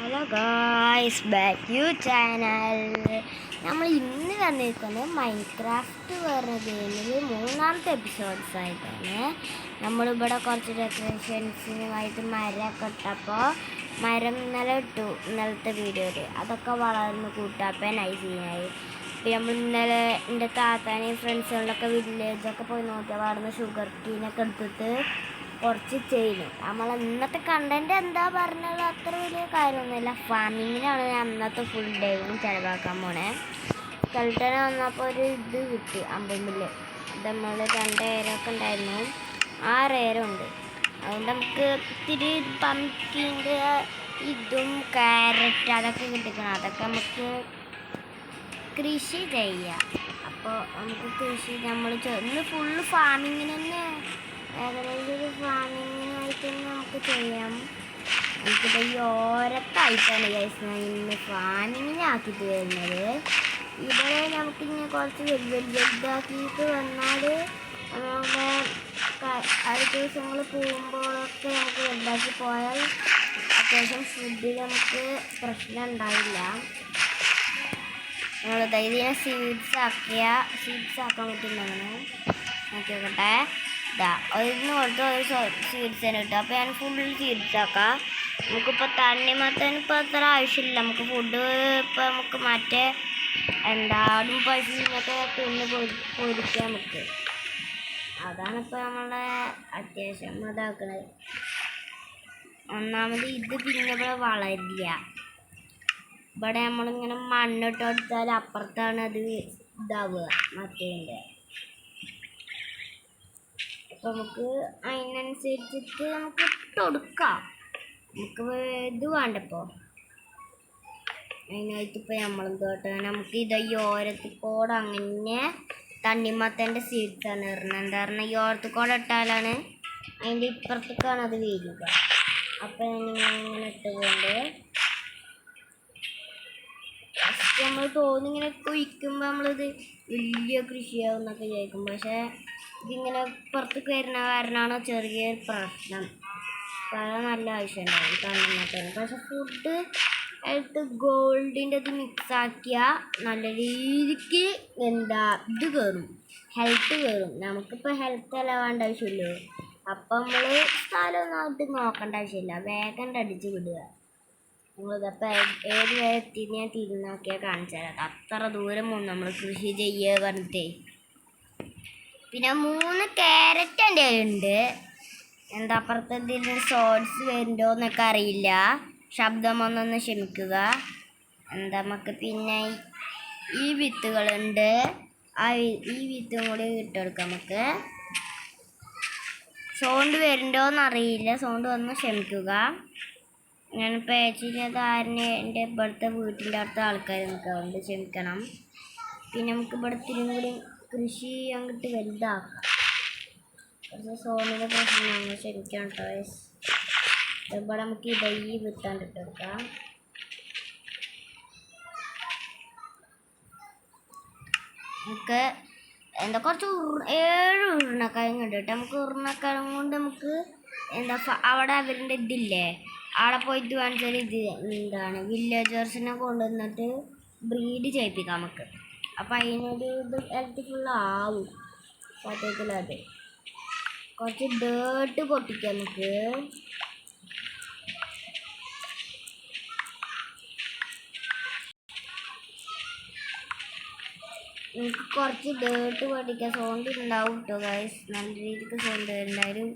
Hello guys, back U channel. നമ്മൾ ഇന്ന് കണ്ടിരിക്കുന്നത് മൈൻക്രാഫ്റ്റ് പറഞ്ഞ ഗെയിമിൽ മൂന്നാമത്തെ എപ്പിസോഡ്സ് ആയിട്ടാണ്. നമ്മളിവിടെ കുറച്ച് ഡെക്കറേഷൻസിനുമായിട്ട് മരമൊക്കെ ഇട്ടപ്പോൾ മരം ഇന്നലെ ഇട്ടു, ഇന്നലത്തെ വീഡിയോയിൽ അതൊക്കെ വളർന്ന് കൂട്ടാപ്പൻ ഐസിയായി. പിന്നെ നമ്മൾ ഇന്നലെ എൻ്റെ താത്താനെയും ഫ്രണ്ട്സുകളിലൊക്കെ വില്ലേജൊക്കെ പോയി നോക്കിയാൽ വളർന്ന് ഷുഗർ കീനൊക്കെ എടുത്തിട്ട് കുറച്ച് ചെയ്യുന്നു. നമ്മൾ ഇന്നത്തെ കണ്ടന്റ് എന്താ പറഞ്ഞത് അത്ര വലിയ കാര്യമൊന്നുമില്ല. ഫാമിങ്ങിനാണ് ഞാൻ അന്നത്തെ ഫുൾ ഡേയും ചിലവാക്കാൻ പോണേ. കളിട്ടനെ വന്നപ്പോൾ ഒരു ഇത് കിട്ടി, അമ്പമ്പില്. അത് നമ്മൾ 2 ഏരൊക്കെ ഉണ്ടായിരുന്നു, 6 ഏരുണ്ട്. അതുകൊണ്ട് നമുക്ക് ഇത്തിരി പംകിൻ്റെ ഇതും ക്യാരറ്റ് അതൊക്കെ കിട്ടിക്കണം. അതൊക്കെ നമുക്ക് കൃഷി ചെയ്യാം. അപ്പോൾ നമുക്ക് കൃഷി നമ്മൾ ഇന്ന് ഫുള്ള് ഫാമിങ്ങിന് തന്നെ, ഏകദേശം ഒരു ഫാമിങ്ങിനായിട്ട് തന്നെ നമുക്ക് ചെയ്യാം. നമുക്കിപ്പോൾ ഈ ഓരത്തായിട്ടാണ് ഗൈസ് ഇന്ന് ഫാമിങ്ങിനാക്കിയിട്ട് വരുന്നത്. ഇവിടെ നമുക്കിങ്ങനെ കുറച്ച് വലുതാക്കിയിട്ട് വന്നാൽ നമ്മുടെ അടുത്ത ദിവസങ്ങൾ പോകുമ്പോഴൊക്കെ നമുക്ക് വലുതാക്കി പോയാൽ അത്യാവശ്യം ഫുഡിൽ നമുക്ക് പ്രശ്നം ഉണ്ടാവില്ല. നമ്മൾ ഇതിനെ സീഡ്സ് ആക്കാൻ പറ്റുന്നതാണ്. നോക്കി നോക്കട്ടെ, ഇതാ ഒന്ന് കൊടുത്ത് ഒരു സീഡ്സ് തന്നെ കിട്ടും. അപ്പോൾ ഞാൻ ഫുൾ സീഡ്സ് ആക്കാം. നമുക്കിപ്പോൾ തണ്ണിമത്തന് ഇപ്പോൾ അത്ര ആവശ്യമില്ല. നമുക്ക് ഫുഡ് ഇപ്പോൾ നമുക്ക് മറ്റേ ആടും പശുവിനൊക്കെ പിന്നെ പൊരിക്കാം നമുക്ക്. അതാണിപ്പോൾ നമ്മളെ അത്യാവശ്യം ഇതാക്കണത്. ഒന്നാമത് ഇത് പിന്നെ ഇവിടെ വളരില്ല. ഇവിടെ നമ്മളിങ്ങനെ മണ്ണിട്ട് കൊടുത്താൽ അപ്പുറത്താണ് അത് ഇതാവുക മറ്റേതിൻ്റെ. അപ്പോൾ നമുക്ക് അതിനനുസരിച്ചിട്ട് നമുക്ക് ഇട്ട് കൊടുക്കാം. നമുക്ക് ഇത് വേണ്ടപ്പോൾ അതിനായിട്ടിപ്പോൾ നമ്മളെന്തോട്ടെ നമുക്ക് ഇത് ഈ ഓരത്തിക്കോടെ അങ്ങനെ തണ്ണിമത്തൻ്റെ സീഡ്സാണ് ഇടുന്നത്. എന്താ പറഞ്ഞാൽ ഈ ഓരത്തിക്കോടെ ഇട്ടാലാണ് അതിൻ്റെ ഇപ്പുറത്തേക്കാണ് അത് വീഴുക. അപ്പോൾ ഇങ്ങനെ ഇട്ടുകൊണ്ട് നമ്മൾ തോന്നിങ്ങനെ കുഴിക്കുമ്പോൾ നമ്മളിത് വലിയ കൃഷിയാവും എന്നൊക്കെ ചോദിക്കും. പക്ഷേ ഇതിങ്ങനെ പുറത്തേക്ക് വരുന്ന കാരണമാണ് ചെറിയൊരു പ്രശ്നം. വളരെ നല്ല ആവശ്യമുണ്ടാവും തണ്ണിമത്തന്. പക്ഷെ ഫുഡ് എടുത്ത് ഗോൾഡിൻ്റെ ഇത് മിക്സാക്കിയാൽ നല്ല രീതിക്ക് ഇത് കയറും, ഹെൽത്ത് കയറും. നമുക്കിപ്പോൾ ഹെൽത്ത് അല്ല വേണ്ട ആവശ്യമില്ലേ. അപ്പം നമ്മൾ സ്ഥലമൊന്നും നോക്കേണ്ട ആവശ്യമില്ല, വേഗം അടിച്ച് വിടുക. നമ്മളിതപ്പോൾ ഏത് വേഗത്തിന് ഞാൻ തിരിഞ്ഞോക്കിയാൽ കാണിച്ചു തരാം. അത്ര ദൂരം പോകും നമ്മൾ കൃഷി ചെയ്യുക പറഞ്ഞിട്ടേ. പിന്നെ 3 ക്യാരറ്റ് എൻ്റെ കയ്യിലുണ്ട്. എന്താ അപ്പുറത്തെ എന്തെങ്കിലും ഷോർട്സ് വരുന്നുണ്ടോ എന്നൊക്കെ അറിയില്ല. ശബ്ദം ഒന്നൊന്ന് ക്ഷമിക്കുക. എന്താ നമുക്ക് പിന്നെ ഈ വിത്തുകളുണ്ട്, ഈ വിത്തും കൂടി ഇട്ടെടുക്കാം. നമുക്ക് സൗണ്ട് വരുന്നുണ്ടോയെന്നറിയില്ല, സൗണ്ട് വന്ന് ക്ഷമിക്കുക. ഞാനിപ്പോൾ അയച്ചത് ആരിനെ എൻ്റെ ഇവിടുത്തെ വീട്ടിൻ്റെ അടുത്ത ആൾക്കാർ നിൽക്കാറുണ്ട്, ക്ഷമിക്കണം. പിന്നെ നമുക്ക് ഇവിടെ ഇത്തിരി കൂടി കൃഷി അങ്ങോട്ട് വലുതാക്കാം. കുറച്ച് സോണിൻ്റെ പ്രശ്നം നമ്മൾ ക്ഷമിക്കണം കേട്ടോ. ഇവിടെ നമുക്ക് ഈ വിത്താണ്ടിട്ട് എടുക്കാം. നമുക്ക് എന്താ കുറച്ച് 7 ഉരുളക്കിഴങ്ങ് ഉണ്ട് കേട്ടോ. നമുക്ക് ഉരുളക്കിഴങ്ങ് കൊണ്ട് നമുക്ക് അവിടെ അവരുടെ ഇതില്ലേ, അവിടെ പോയിട്ട് കാണിച്ചാൽ ഇത് വില്ലേജേഴ്സിനെ കൊണ്ടുവന്നിട്ട് ബ്രീഡ് ചെയ്യിപ്പിക്കാം നമുക്ക്. അപ്പം അതിനൊരു ഇത് ഹെൽത്ത്ഫുള്ളാവും സത്യത്തിലത്. കുറച്ച് ഡേർട്ട് പൊട്ടിക്കാം നമുക്ക്. നമുക്ക് കുറച്ച് ഡേർട്ട് പൊട്ടിക്കാം. സൗണ്ട് ഉണ്ടാവും കേട്ടോ ഗൈസ്, നല്ല രീതിക്ക് സൗണ്ട് എന്തായാലും.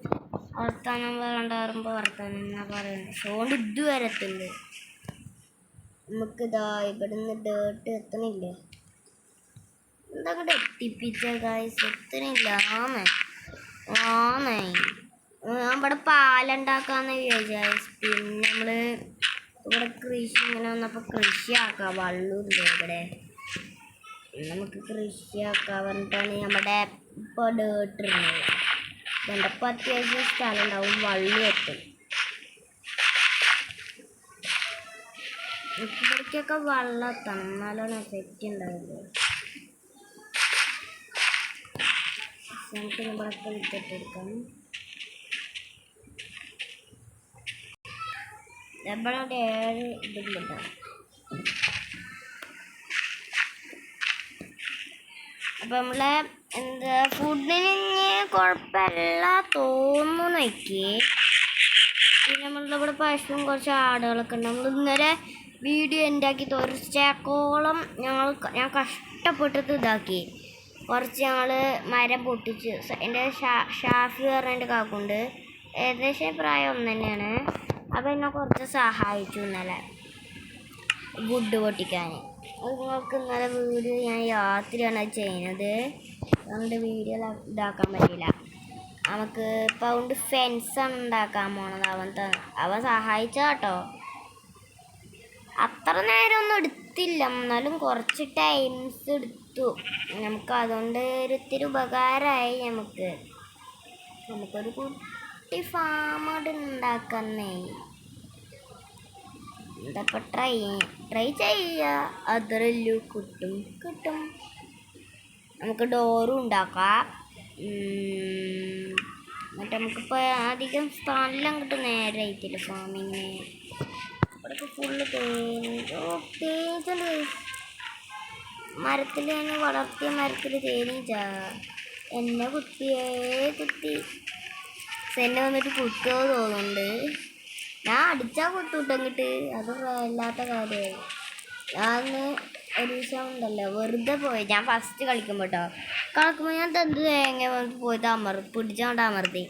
വർത്താനം വേണ്ടാറുമ്പോൾ വർത്താനം എന്നാ പറയുന്നത്, സൗണ്ട് ഇതുവരെ എത്തുന്നുണ്ട്. നമുക്കിതാ ഇവിടുന്ന് ഡേർട്ട് എത്തണില്ലേ, എന്താ കൂടെ എത്തിപ്പിച്ച ഗൈസ്, എത്തണില്ല. ഞാൻ ഇവിടെ പാലുണ്ടാക്കാന്ന് വിചാരിച്ചു. പിന്നെ നമ്മൾ ഇവിടെ കൃഷി ഇങ്ങനെ വന്നപ്പോൾ കൃഷിയാക്കാം. വെള്ളമില്ല ഇവിടെ, നമുക്ക് കൃഷിയാക്കാൻ പറഞ്ഞിട്ടാണ് നമ്മുടെ ഇപ്പോൾ ഡേർട്ട് ഇടുന്നത്. കണ്ടപ്പോൾ അത്യാവശ്യം സ്ഥലം ഉണ്ടാവും, വെള്ളം എത്തും. ഇവിടേക്കൊക്കെ വെള്ളം എത്തണം, എന്നാലാണ് എഫക്റ്റ് ഉണ്ടാവില്ല. നമുക്ക് ഇവിടെയൊക്കെ വിട്ടിട്ടെടുക്കാം. നമ്മളവിടെ 7 ഇതുണ്ട്. അപ്പം നമ്മളെ എന്താ ഫുഡിന് കുഴപ്പമില്ല തോന്നുന്നു എനിക്ക്. പിന്നെ നമ്മളിവിടെ പശുവും കുറച്ച് ആടുകളൊക്കെ ഉണ്ട്. നമ്മൾ ഇന്നലെ വീഡിയോ ഉണ്ടാക്കി തോർച്ചക്കോളം ഞാൻ കഷ്ടപ്പെട്ടിട്ട് ഇതാക്കി. കുറച്ച് ഞങ്ങൾ മരം പൊട്ടിച്ച് എൻ്റെ ഷാഫി പറഞ്ഞതിൻ്റെ കാക്കുണ്ട്, ഏകദേശം പ്രായം ഒന്ന് തന്നെയാണ്. അപ്പോൾ എന്നെ കുറച്ച് സഹായിച്ചു ഇന്നലെ വുഡ് പൊട്ടിക്കാൻ. അത് നിങ്ങൾക്ക് ഇന്നലെ വീഡിയോ ഞാൻ രാത്രിയാണ് അത് ചെയ്യുന്നത്, അതുകൊണ്ട് വീഡിയോ ഇതാക്കാൻ പറ്റില്ല. നമുക്ക് ഇപ്പം അതുകൊണ്ട് ഫെൻസാണ് ഉണ്ടാക്കാൻ പോണത്. അവൻ സഹായിച്ച കേട്ടോ. അത്ര നേരമൊന്നും എടുത്തില്ല, എന്നാലും കുറച്ച് ടൈംസ് എടുത്തു. നമുക്ക് അതുകൊണ്ട് ഒരിത്തിരി ഉപകാരമായി. നമുക്കൊരു കുട്ടി ഫാം അവിടെ ഉണ്ടാക്കുന്നേ. ഇതൊക്കെ ട്രൈ ചെയ്യുക, അതരല്ലോ കിട്ടും. നമുക്ക് ഡോറും ഉണ്ടാക്കാം. എന്നിട്ട് നമുക്കിപ്പോൾ അധികം സ്ഥലം കിട്ടും. നേരെ ആയിട്ടില്ല ഫാമിങ്ങിന്. ഇവിടെയൊക്കെ ഫുള്ള് തേനുണ്ട്. മരത്തിൽ ഞാൻ വളർത്തിയ മരത്തിൽ തേനീച്ച എന്നെ കുത്തി എന്നെ വന്നിട്ട് കുത്തുമോ തോന്നുന്നുണ്ട്. ഞാൻ അടിച്ചാൽ കുത്തുവിട്ടങ്ങിട്ട് അത് ഇല്ലാത്ത കാര്യമായി. ഞാൻ ഒരു ദിവസം ഉണ്ടല്ലോ വെറുതെ പോയി. ഞാൻ ഫസ്റ്റ് കളിക്കുമ്പോൾ ഞാൻ എന്ത് തേങ്ങ വന്നിട്ട് പോയി പിടിച്ചോണ്ട് അമർത്തി.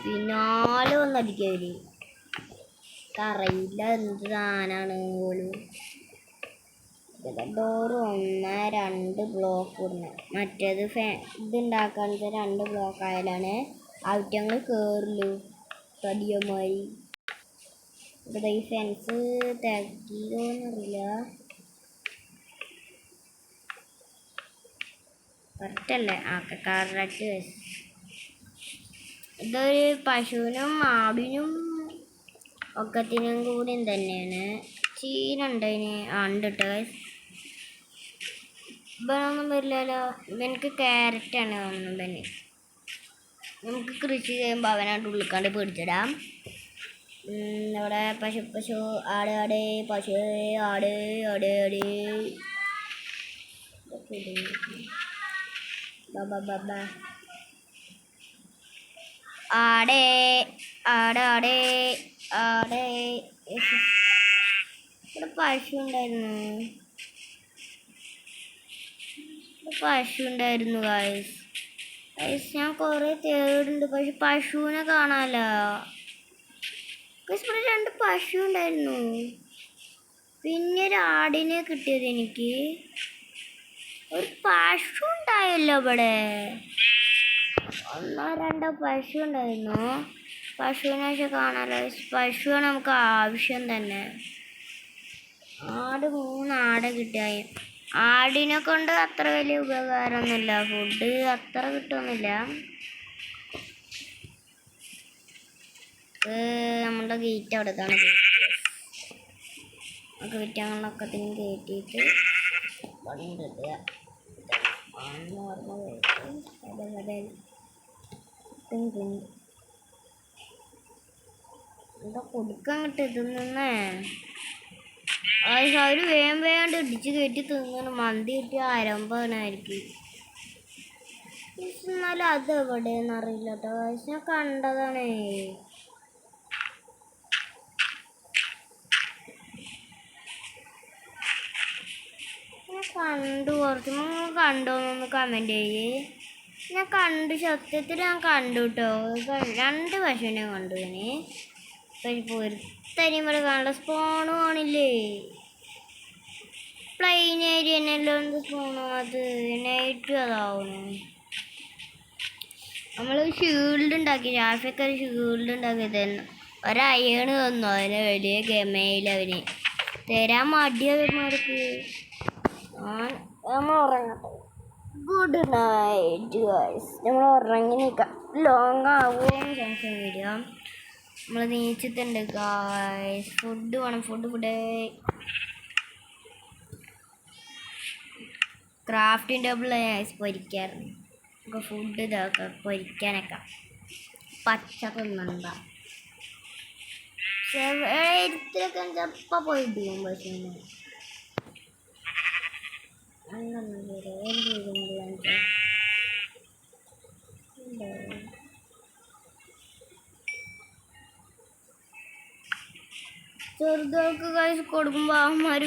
പിന്നാലെ വന്നടിക്കവർ. അറിയില്ല എന്ത് സാധനമാണ് പോലും. ഡോറ് 1-2 ബ്ലോക്ക് ഇടണം. മറ്റേത് ഇതുണ്ടാക്കാനത് 2 ബ്ലോക്ക് ആയാലാണ് ഔറ്റങ്ങൾ കയറുള്ളൂ. തടിയന്മാരി ഇവിടെ ഈ ഫെൻസ് തികയോന്നറിയില്ല. കറക്റ്റല്ലേ? കറക്റ്റ്. ഇതൊരു പശുവിനും ആടിനും ഒക്കത്തിനും കൂടി തന്നെയാണ്. ചീനുണ്ട് അതിന്. ഉണ്ട് കേട്ടോ. ഇവനൊന്നും വരില്ലല്ലോ. ഇവനക്ക് ക്യാരറ്റാണ് തോന്നുന്നു. തന്നെ നമുക്ക് കൃഷി ചെയ്യുമ്പോൾ അവനായിട്ട് ഉള്ളിക്കാണ്ട് പിടിച്ചിടാം. അവിടെ പശു ആട് പശു ആട് ഇവിടെ പശു ഉണ്ടായിരുന്നു ഗായ്സ്. ഞാൻ കുറേ തേടുണ്ട്, പക്ഷെ പശുവിനെ കാണാലോ. ഇവിടെ 2 പശു ഉണ്ടായിരുന്നു. പിന്നെ ഒരു ആടിനെ കിട്ടിയത് എനിക്ക്. ഒരു പശു ഉണ്ടായല്ലോ ഇവിടെ. 1-2 പശു ഉണ്ടായിരുന്നു. പശുവിനെ പക്ഷെ കാണാലോ. പശുവാണ് നമുക്ക് ആവശ്യം തന്നെ. 3 ആട് കിട്ടിയായി. ആടിനെ കൊണ്ട് അത്ര വലിയ ഉപകാരമൊന്നുമില്ല. ഫുഡ് അത്ര കിട്ടുന്നില്ല. നമ്മുടെ ഗേറ്റ് അവിടത്താണ്. നമുക്ക് വിറ്റാങ്ങളൊക്കെ കയറ്റിയിട്ട് പണിയിടുക. എന്താ കൊടുക്കാൻ കിട്ടും തിന്നേ. അവര് വേണ്ട ഇടിച്ച് കയറ്റി തിന്നണം. മന്തി കിട്ടി ആരംഭമായിരിക്കും. എന്നാലും അത് എവിടെയെന്ന് അറിയില്ല കേട്ടോ. ഞാൻ കണ്ടതാണേ. ഞാൻ കണ്ടു. കുറച്ച് കണ്ടോന്നൊന്ന് കമൻറ്റ് ചെയ്യേ. ഞാൻ കണ്ടു, സത്യത്തിൽ ഞാൻ കണ്ടു കേട്ടോ. 2 പശുവിനെ കണ്ടു. പൊരുത്തനി ഇവിടെ കാണുള്ള സ്പോണും ആണില്ലേ. പ്ലെയിൻ ഏരിയ തന്നെയല്ലോ എന്ത് സ്പോണും. അത് നൈറ്റും അതാവുന്നു. നമ്മൾ ഷീൽഡ് ഉണ്ടാക്കി. ഷാഫിയൊക്കെ ഒരു ഷീൽഡ് ഉണ്ടാക്കിയത് തന്നെ. ഒരയണ് തന്നു. അതിന് വലിയ ഗമയിൽ അവന് തരാൻ മടിയവന്മാർക്ക്. നമ്മൾ ഉറങ്ങട്ടെ. Good night guys. നമ്മൾ ഉറങ്ങി നിൽക്കാം. ലോങ് ആവുമെന്ന് സംശയം വരിക. നമ്മൾ നീച്ചിട്ടുണ്ട് ഗൈസ്. ഫുഡ് വേണം. ഫുഡ് ക്രാഫ്റ്റിംഗ് ടേബിൾ പൊരിക്കാറുണ്ട്. നമുക്ക് ഫുഡ് ഇതൊക്കെ പൊരിക്കാനൊക്കെ. പച്ച തിന്നണ്ട. എഴുത്തിലൊക്കെ ചിലപ്പോൾ പോയി ഇടും. പക്ഷേ ചെറുതൊക്കെ കഴിച്ച് കൊടുക്കുമ്പോൾ അവന്മാർ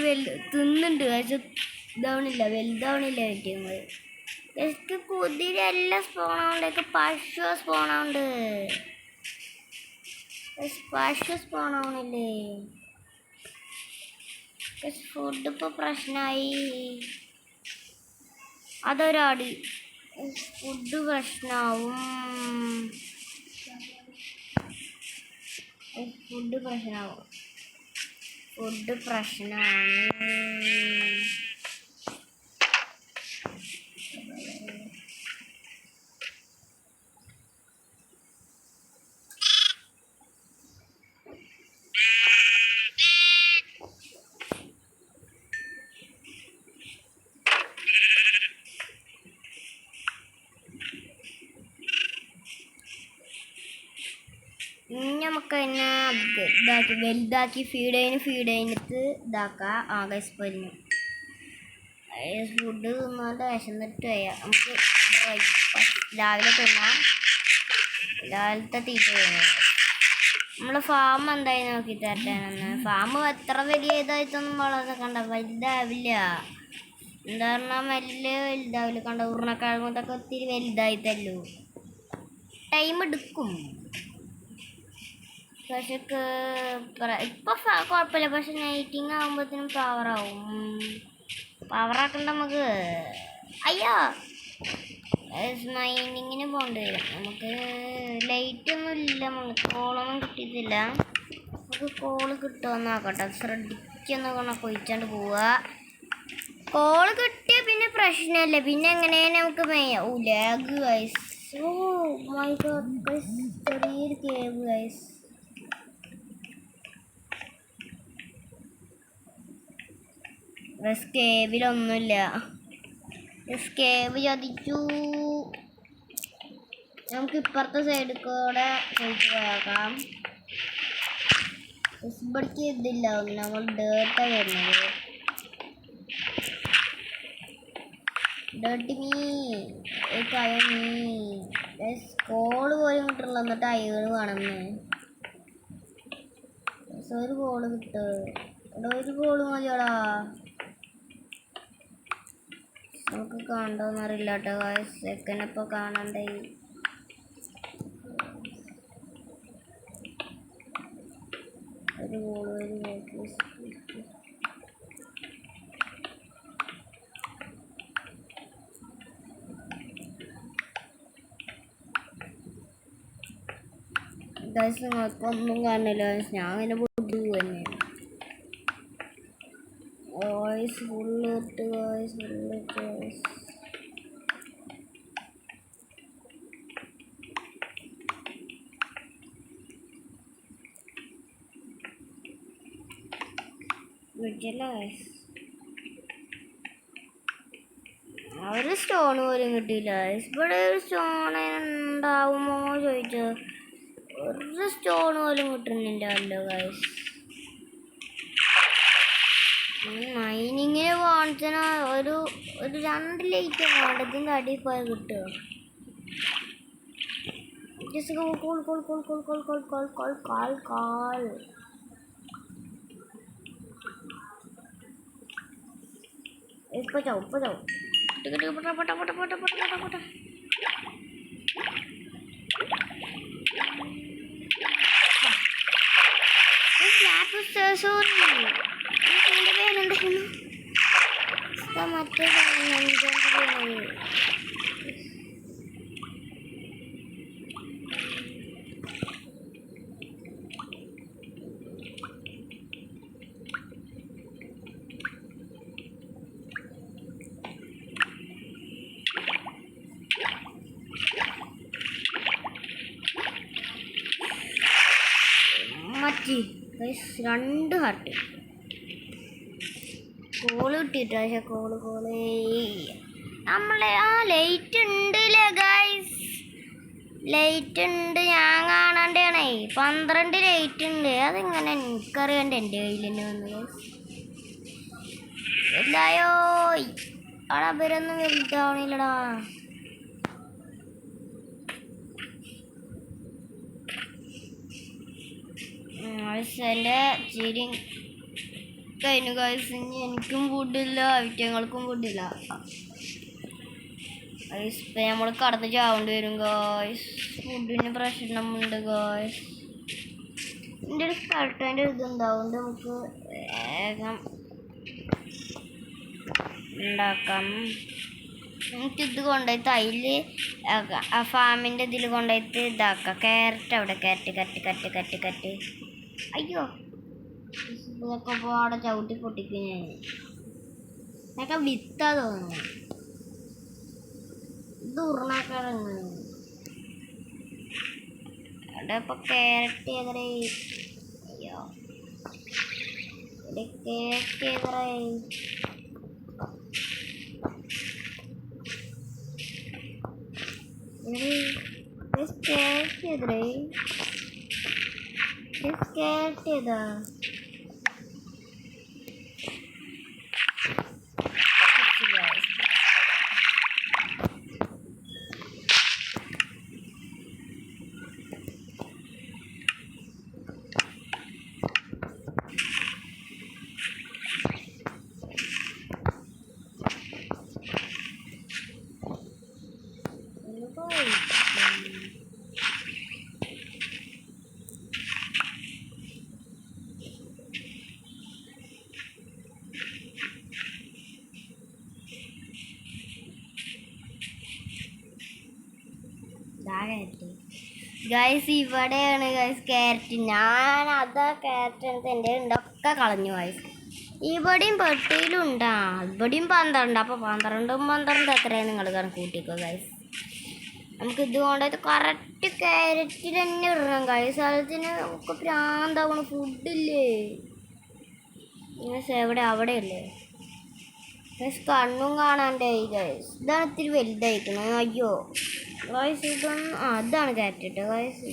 തിന്നുന്നുണ്ട്. കഴിച്ച് വലുതാവണില്ല പറ്റുമ്പോൾ എനിക്ക് കുതിര എല്ലാം സ്പോണാവുണ്ട്. പശു സ്പോണാവുണ്ട്. പശു സ്പോണാവണില്ലേ? ഫുഡ് ഇപ്പോൾ പ്രശ്നമായി. അതൊരാടി ഫുഡ് പ്രശ്നമാവും. ഫുഡ് പ്രശ്നമാണ്. നമുക്ക് തന്നെ വലുതാക്കി ഫീഡ് ചെയ്തിട്ട് ഇതാക്കാം. ആകെ പൊരിഞ്ഞു ഫുഡ് തിന്നാണ്ട് വിശന്നിട്ട് വയ്യാം. നമുക്ക് രാവിലെ തിന്നാം. രാവിലത്തെ തീറ്റ കഴിഞ്ഞു. നമ്മളെ ഫാം എന്തായി നോക്കി തരട്ടെ. ഫാം എത്ര വലിയ ഇതായിട്ടൊന്നും വളർന്നിക്കണ്ട, വലുതാവില്ല. എന്താ പറഞ്ഞാൽ വലുതാവില്ല. കണ്ട ഉരുളക്കിഴങ്ങൊക്കെ ഒത്തിരി വലുതായിട്ടല്ലോ. ടൈം എടുക്കും. പക്ഷെ ഇപ്പം കുഴപ്പമില്ല. പക്ഷെ നൈറ്റിങ് ആകുമ്പോഴത്തേനും പവറാവും. പവറാക്കണ്ട നമുക്ക്. അയ്യോ മൈനിങ്ങിന് പോകേണ്ടി വരും. നമുക്ക് ലൈറ്റൊന്നും ഇല്ല. നമുക്ക് കോളൊന്നും കിട്ടിയിട്ടില്ല. നമുക്ക് കോള് കിട്ടുമെന്ന് നോക്കട്ടെ. ശ്രദ്ധിക്കൊന്ന് കൊഴിച്ചാണ്ട് പോവുക. കോള് കിട്ടിയ പിന്നെ പ്രശ്നമല്ല. പിന്നെ എങ്ങനെയാണ് നമുക്ക് lag guys. Oh my god guys, ചെറിയൊരു കേവ് ഗൈസ്. സ്കേബിലൊന്നുമില്ല. സ്കേബ് ചതിച്ചു. നമുക്ക് ഇപ്പുറത്തെ സൈഡിൽ കൂടെ ചോദിച്ചു പോയേക്കാം. ഇവിടേക്ക് ഇതില്ല. നമ്മൾ ഡേർട്ടാണ് വരുന്നത്. ഡേർട്ടി മീ കോള് പോലും കിട്ടുള്ളൂ. എന്നിട്ട് അയ്യകൾ വേണമെന്ന്. ഒരു കോള് കിട്ടുക. ഒരു കോള് മതിയോടാ. നമുക്ക് കണ്ടോന്നറിയില്ല കേട്ടോ. സെക്കൻഡപ്പോൾ കാണണ്ടേ. ഒരു കോള് നിങ്ങൾക്കൊന്നും കാണില്ല. ഞാൻ അങ്ങനെ പൊട്ടു തന്നെ. വോയിസ് ഫുള്ളിട്ട് ഒരു സ്റ്റോൺ പോലും കിട്ടിയില്ല. ഇവിടെ ഒരു സ്റ്റോൺ ഉണ്ടാവുമോ ചോദിച്ചോ. ഒരു സ്റ്റോൺ പോലും കിട്ടുന്നില്ലല്ലോ ഗൈസ്. മൈനിങ്ങിന് പോണത്തിന് ഒരു 2 ലൈറ്റ് വേണ്ടതിൻ്റെ അടിയിൽ പോയി കിട്ടുമോ. ഇപ്പൊ ചാവും. മറ്റേ മറ്റി 2 ഹാർട്ട് കോള് കിട്ടിയിട്ട്. പക്ഷെ കോള് നമ്മളെ ലൈറ്റ് ഉണ്ടല്ലേ ഗൈസ്. ലൈറ്റ് ഉണ്ട്, ഞാൻ കാണാണ്ടാണേ. 12 ലൈറ്റ് ഉണ്ട്. അതെങ്ങനെ എനിക്കറിയണ്ട എൻ്റെ കയ്യിൽ തന്നെ വന്നു. വലുതായോ? അവിടെ അവരൊന്നും വലുതാവണില്ലടാ. എൻ്റെ ചിരി കഴിഞ്ഞു ഗൈസ്. ഇനി എനിക്കും ഫുഡില്ല, ഐറ്റങ്ങൾക്കും ഫുഡില്ല. ഇപ്പം നമ്മൾ കടന്ന് ചാവേണ്ടി വരും ഗായ്സ്. ഫുഡിന് പ്രശ്നമുണ്ട് ഗായ്സ്. എൻ്റെ ഒരു സ്കൾട്ടൻ്റെ ഇതുണ്ടാവും, നമുക്ക് വേഗം ഉണ്ടാക്കാം. നമുക്കിത് കൊണ്ടുപോയി തൈല് ആ ഫാമിൻ്റെ ഇതിൽ കൊണ്ടുപോയിട്ട് ഇതാക്കാം. ക്യാരറ്റ് അവിടെ കറ്റ്. അയ്യോ, ഇതൊക്കെ ഇപ്പോൾ അവിടെ ചവിട്ടി പൊട്ടിക്കും ഞാൻ. ഇതൊക്കെ വിത്താ തോന്നുന്നു. ഇത് ഉരുളാക്കാറങ്ങനെ. അവിടെ ഇപ്പോൾ ക്യാരറ്റ് ഏതറേ. അയ്യോ, ഇവിടെ ക്യാരറ്റ് ഏതറേ. ഏതാ ഗൈസ്? ഇവിടെയാണ് ഗൈസ് ക്യാരറ്റ്. ഞാൻ അതാ ക്യാരറ്റ് എടുത്ത് എൻ്റെ ഉണ്ടൊക്കെ കളഞ്ഞു ഗൈസ്. ഇവിടെയും പെട്ടിയിലും ഉണ്ടാ. ഇവിടെയും 12. അപ്പോൾ 12 എത്രയാണ് നിങ്ങൾ കൂട്ടിക്കോ ഗൈസ്. നമുക്ക് ഇതുകൊണ്ടായിട്ട് കറക്റ്റ് ക്യാരറ്റ് തന്നെ ഇടണം ഗൈസ്. അതിന് നമുക്ക് പ്രാന്താവണ ഫുഡില്ലേ ഗൈസ്. അവിടെയല്ലേ ഗൈസ്? കണ്ണും കാണാണ്ടായി ഗൈസ്. ഇതാണ് ഇത്തിരി വലുതായിരിക്കുന്നത്. അയ്യോ ഗൈസ്, ഇതൊന്നും അതാണ് ക്യാരറ്റ് കേട്ടോ ഗൈസ്.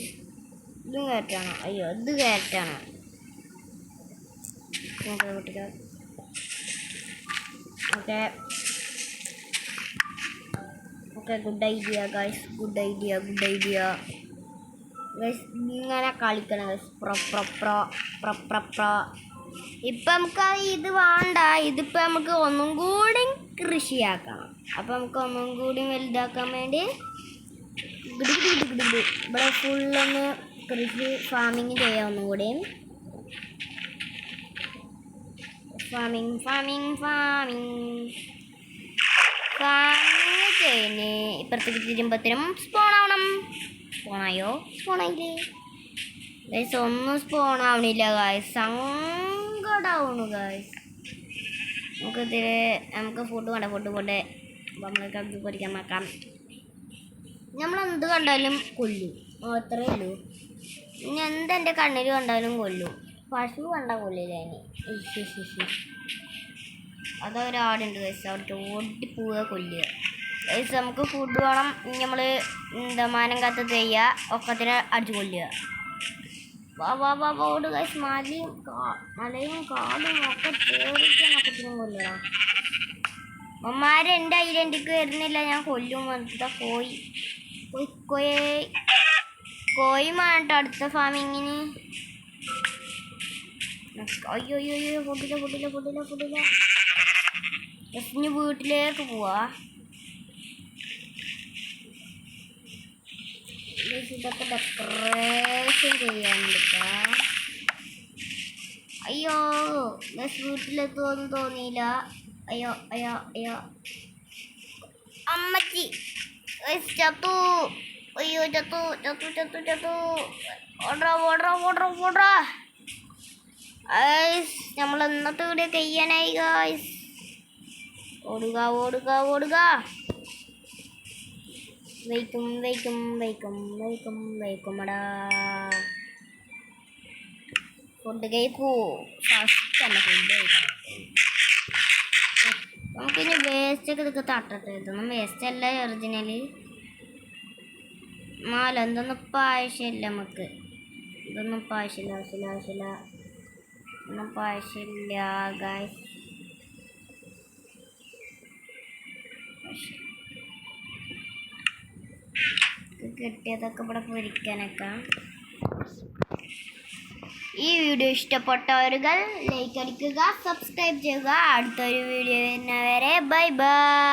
ഇതും ക്യാരറ്റാണോ? അയ്യോ, ഇത് ക്യാരറ്റാണ്. Okay good idea guys. Good idea guys. ഇങ്ങനെ കളിക്കണം ഗൈസ്. പ്രോ. ഇപ്പം നമുക്ക് ഇത് വേണ്ട. ഇതിപ്പോൾ നമുക്ക് ഒന്നും കൂടി കൃഷിയാക്കണം. അപ്പം നമുക്ക് ഒന്നും കൂടി വലുതാക്കാൻ വേണ്ടി ഇവിടെ ഫുള്ളൊന്ന് കൃഷി ഫാമിങ് ചെയ്യാം. ഒന്നും കൂടി ഫാമിങ് ചെയ്യുന്നേ. ഇപ്പുറത്തേക്ക് തിരുമ്പത്തിനും സ്പോണാവണം. സ്പോണായില്ലേ ഗൈസ്? ഒന്നും സ്പോണാവണില്ല ഗൈസ്. സങ്കടാവണു ഗൈസ്. നമുക്ക് ഫുഡ് വേണ്ട. ഫുഡ് നമ്മൾക്ക് അത് പൊരിക്കാൻ നോക്കാം. നമ്മളെന്ത് കണ്ടാലും കൊല്ലും, അത്രയേ ഉള്ളൂ. ഇനി എന്തെൻ്റെ കണ്ണിൽ കണ്ടാലും കൊല്ലും. പശു കണ്ടാൽ കൊല്ലില്ല. ഇനി അതൊരാടുണ്ട് ഗൈസ്. അവിടെ ഓടിപ്പോവുക, കൊല്ലുക ഗൈസ്. നമുക്ക് ഫുഡ് വേണം. നമ്മൾ മാനം കാത്ത് ചെയ്യുക, ഒക്കത്തിന് അടിച്ചു കൊല്ലുക. വാ ഓട് ഗൈസ്. മലയും കാടും ഒക്കെ ചേർക്കാൻ ഒക്കത്തിനും കൊല്ലുക. അമ്മമാരെ എൻ്റെ ഐഡൻറ്റിക്ക് വരുന്നില്ല, ഞാൻ കൊല്ലും. ഇതാ കോഴി വേണ്ട അടുത്ത ഫാമിങ്ങിന്. അയ്യോ ഫുഡില്ല. ഇനി വീട്ടിലേക്ക് പോവാ. ഇതൊക്കെ ഡെക്കറേഷൻ ചെയ്യാനില്ല. അയ്യോ വീട്ടിലെത്തുമെന്ന് തോന്നിയില്ല. അയ്യോ അമ്മച്ചി ചത്തു. അയ്യോ ചത്തു. ഓടറാ. നമ്മൾ ഇന്നത്തെ വീഡിയോ കഴിയാനായി ഗായ്സ്. ഓടുക. വയ്ക്കുമടാ. ഫുഡ് കഴിക്കൂ. ഫസ്റ്റ് തന്നെ ഫുഡ് കഴിക്കണം. നമുക്കിനി വേസ്റ്റൊക്കെ ഇതൊക്കെ തട്ടട്ടെ. ഇതൊന്നും വേസ്റ്റ് അല്ല, ഒറിജിനല്. എന്തൊന്നും ഇപ്പം ആവശ്യമില്ല നമുക്ക്. ഇതൊന്നും ഇപ്പം ആവശ്യമില്ല. ഒന്നും ഇപ്പം ആവശ്യമില്ല ഗായ്സ്. കിട്ടിയതൊക്കെ ഇവിടെ പൊരിക്കാനൊക്കെ. ഈ വീഡിയോ ഇഷ്ടപ്പെട്ടവരുകൾ ലൈക്ക് അടിക്കുക, സബ്സ്ക്രൈബ് ചെയ്യുക. അടുത്തൊരു വീഡിയോ വരുന്നവരെ ബൈ ബൈ.